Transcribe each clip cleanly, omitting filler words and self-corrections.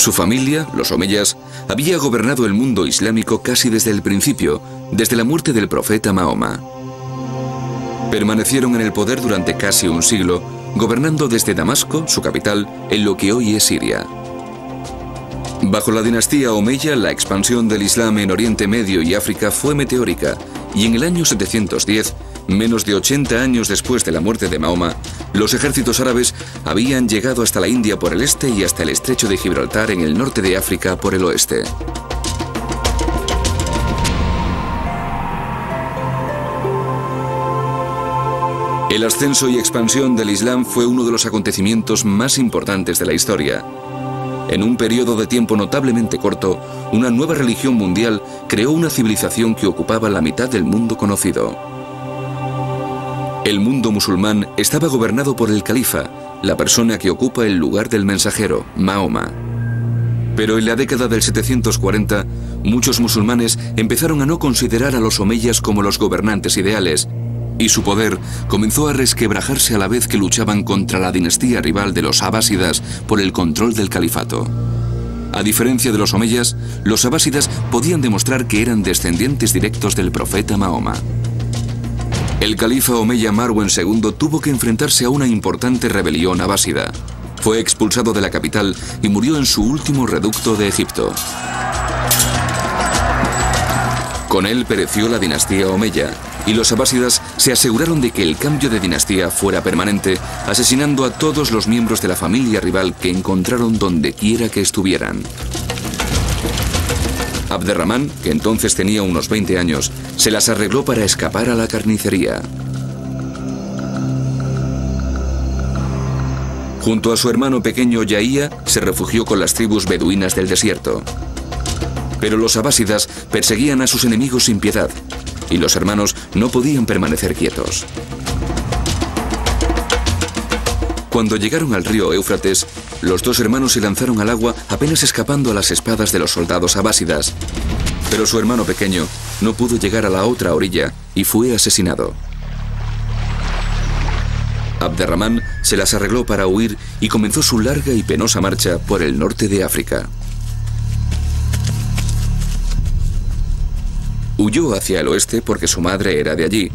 Su familia, los omeyas, había gobernado el mundo islámico casi desde el principio, desde la muerte del profeta Mahoma. Permanecieron en el poder durante casi un siglo, gobernando desde Damasco, su capital, en lo que hoy es Siria. Bajo la dinastía omeya, la expansión del Islam en Oriente Medio y África fue meteórica, y en el año 710, menos de 80 años después de la muerte de Mahoma, los ejércitos árabes habían llegado hasta la India por el este y hasta el estrecho de Gibraltar en el norte de África por el oeste. El ascenso y expansión del Islam fue uno de los acontecimientos más importantes de la historia. En un periodo de tiempo notablemente corto, una nueva religión mundial creó una civilización que ocupaba la mitad del mundo conocido. El mundo musulmán estaba gobernado por el califa, la persona que ocupa el lugar del mensajero, Mahoma. Pero en la década del 740, muchos musulmanes empezaron a no considerar a los omeyas como los gobernantes ideales, y su poder comenzó a resquebrajarse a la vez que luchaban contra la dinastía rival de los abásidas por el control del califato. A diferencia de los omeyas, los abásidas podían demostrar que eran descendientes directos del profeta Mahoma. El califa omeya Marwan II tuvo que enfrentarse a una importante rebelión abásida. Fue expulsado de la capital y murió en su último reducto de Egipto. Con él pereció la dinastía omeya, y los abásidas se aseguraron de que el cambio de dinastía fuera permanente, asesinando a todos los miembros de la familia rival que encontraron donde quiera que estuvieran. Abderramán, que entonces tenía unos 20 años, se las arregló para escapar a la carnicería. Junto a su hermano pequeño Yahía, se refugió con las tribus beduinas del desierto. Pero los abásidas perseguían a sus enemigos sin piedad, y los hermanos no podían permanecer quietos. Cuando llegaron al río Éufrates, los dos hermanos se lanzaron al agua apenas escapando a las espadas de los soldados abásidas. Pero su hermano pequeño no pudo llegar a la otra orilla y fue asesinado. Abderramán se las arregló para huir y comenzó su larga y penosa marcha por el norte de África. Huyó hacia el oeste porque su madre era de allí,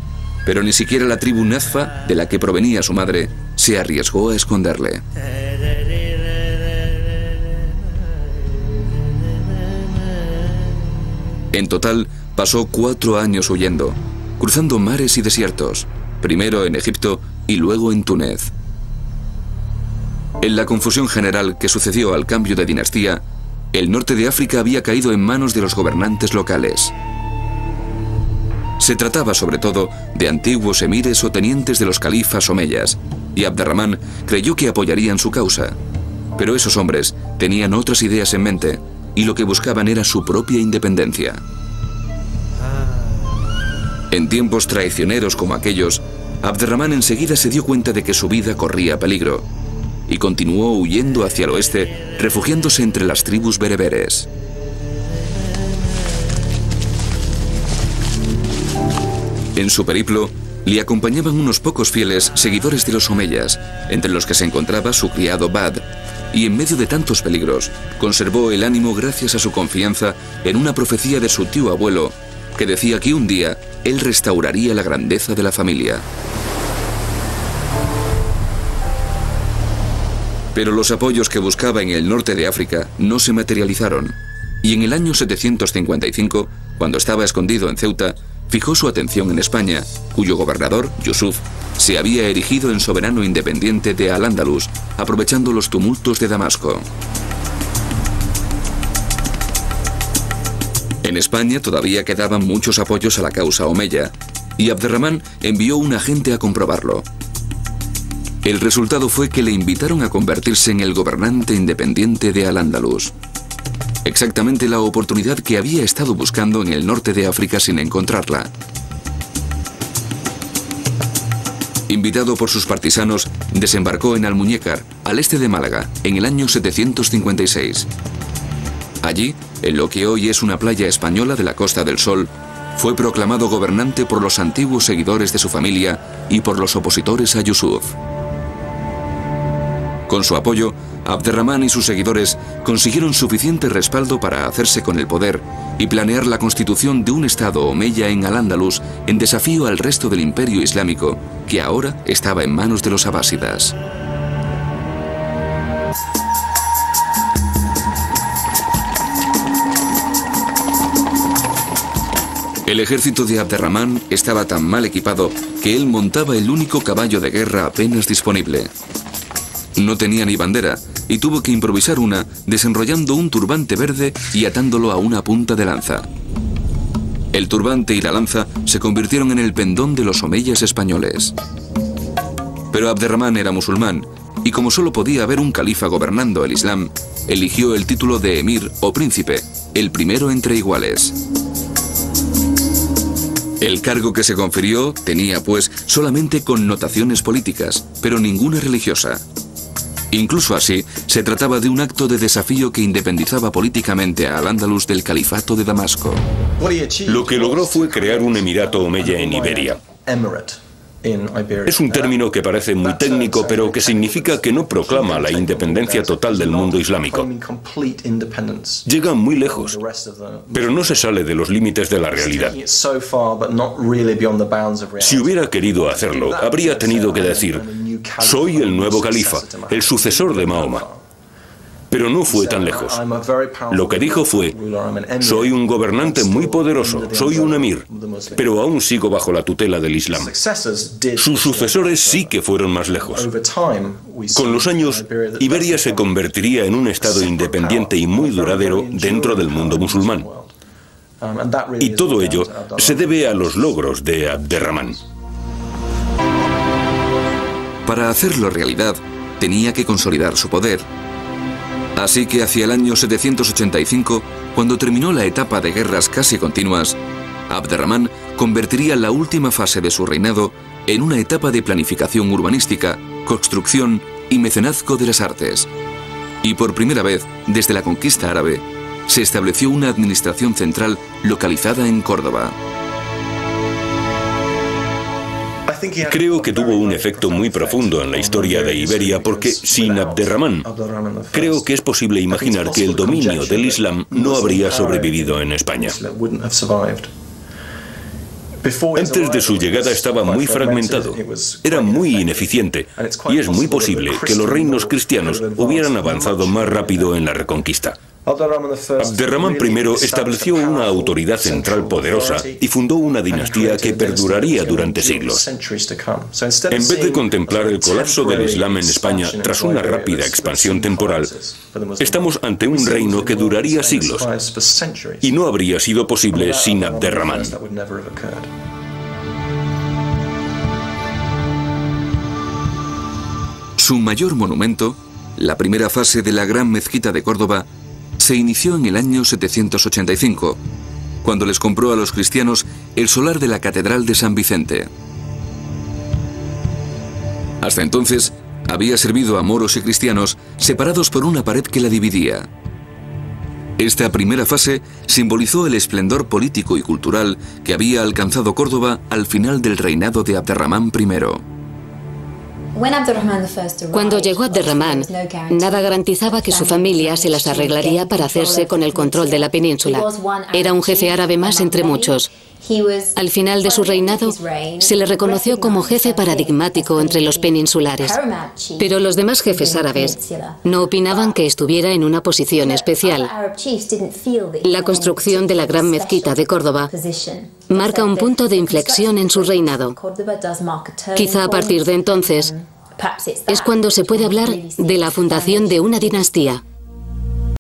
pero ni siquiera la tribu Nazfa, de la que provenía su madre, se arriesgó a esconderle. En total, pasó 4 años huyendo, cruzando mares y desiertos, primero en Egipto y luego en Túnez. En la confusión general que sucedió al cambio de dinastía, el norte de África había caído en manos de los gobernantes locales. Se trataba sobre todo de antiguos emires o tenientes de los califas omeyas, y Abderramán creyó que apoyarían su causa. Pero esos hombres tenían otras ideas en mente, y lo que buscaban era su propia independencia. En tiempos traicioneros como aquellos, Abderramán enseguida se dio cuenta de que su vida corría peligro, y continuó huyendo hacia el oeste, refugiándose entre las tribus bereberes. En su periplo, le acompañaban unos pocos fieles seguidores de los omeyas, entre los que se encontraba su criado Bad, y en medio de tantos peligros, conservó el ánimo gracias a su confianza en una profecía de su tío abuelo, que decía que un día él restauraría la grandeza de la familia. Pero los apoyos que buscaba en el norte de África no se materializaron, y en el año 755, cuando estaba escondido en Ceuta, fijó su atención en España, cuyo gobernador, Yusuf, se había erigido en soberano independiente de Al-Ándalus, aprovechando los tumultos de Damasco. En España todavía quedaban muchos apoyos a la causa omeya, y Abderramán envió un agente a comprobarlo. El resultado fue que le invitaron a convertirse en el gobernante independiente de Al-Ándalus. Exactamente la oportunidad que había estado buscando en el norte de África sin encontrarla. Invitado por sus partisanos, desembarcó en Almuñécar, al este de Málaga, en el año 756. Allí, en lo que hoy es una playa española de la Costa del Sol, fue proclamado gobernante por los antiguos seguidores de su familia y por los opositores a Yusuf. Con su apoyo, Abderramán y sus seguidores consiguieron suficiente respaldo para hacerse con el poder y planear la constitución de un estado omeya en Al-Ándalus en desafío al resto del imperio islámico, que ahora estaba en manos de los abásidas. El ejército de Abderramán estaba tan mal equipado que él montaba el único caballo de guerra apenas disponible. No tenía ni bandera y tuvo que improvisar una desenrollando un turbante verde y atándolo a una punta de lanza. El turbante y la lanza se convirtieron en el pendón de los omeyas españoles. Pero Abderramán era musulmán y como solo podía haber un califa gobernando el Islam, eligió el título de emir o príncipe, el primero entre iguales. El cargo que se confirió tenía, pues, solamente connotaciones políticas, pero ninguna religiosa. Incluso así, se trataba de un acto de desafío que independizaba políticamente a Al-Ándalus del califato de Damasco. Lo que logró fue crear un emirato omeya en Iberia. Es un término que parece muy técnico, pero que significa que no proclama la independencia total del mundo islámico. Llega muy lejos, pero no se sale de los límites de la realidad. Si hubiera querido hacerlo, habría tenido que decir: soy el nuevo califa, el sucesor de Mahoma. Pero no fue tan lejos. Lo que dijo fue: soy un gobernante muy poderoso, soy un emir, pero aún sigo bajo la tutela del Islam. Sus sucesores sí que fueron más lejos. Con los años, Iberia se convertiría en un estado independiente y muy duradero dentro del mundo musulmán. Y todo ello se debe a los logros de Abderramán. Para hacerlo realidad, tenía que consolidar su poder. Así que hacia el año 785, cuando terminó la etapa de guerras casi continuas, Abderramán convertiría la última fase de su reinado en una etapa de planificación urbanística, construcción y mecenazgo de las artes. Y por primera vez, desde la conquista árabe, se estableció una administración central localizada en Córdoba. Creo que tuvo un efecto muy profundo en la historia de Iberia porque sin Abderramán, creo que es posible imaginar que el dominio del Islam no habría sobrevivido en España. Antes de su llegada estaba muy fragmentado, era muy ineficiente y es muy posible que los reinos cristianos hubieran avanzado más rápido en la reconquista. Abderramán I estableció una autoridad central poderosa y fundó una dinastía que perduraría durante siglos. En vez de contemplar el colapso del Islam en España tras una rápida expansión temporal, estamos ante un reino que duraría siglos y no habría sido posible sin Abderramán. Su mayor monumento, la primera fase de la Gran Mezquita de Córdoba, se inició en el año 785, cuando les compró a los cristianos el solar de la Catedral de San Vicente. Hasta entonces, había servido a moros y cristianos separados por una pared que la dividía. Esta primera fase simbolizó el esplendor político y cultural que había alcanzado Córdoba al final del reinado de Abderramán I. Cuando llegó Abderramán, nada garantizaba que su familia se las arreglaría para hacerse con el control de la península. Era un jefe árabe más entre muchos. Al final de su reinado, se le reconoció como jefe paradigmático entre los peninsulares. Pero los demás jefes árabes no opinaban que estuviera en una posición especial. La construcción de la Gran Mezquita de Córdoba marca un punto de inflexión en su reinado. Quizá a partir de entonces es cuando se puede hablar de la fundación de una dinastía.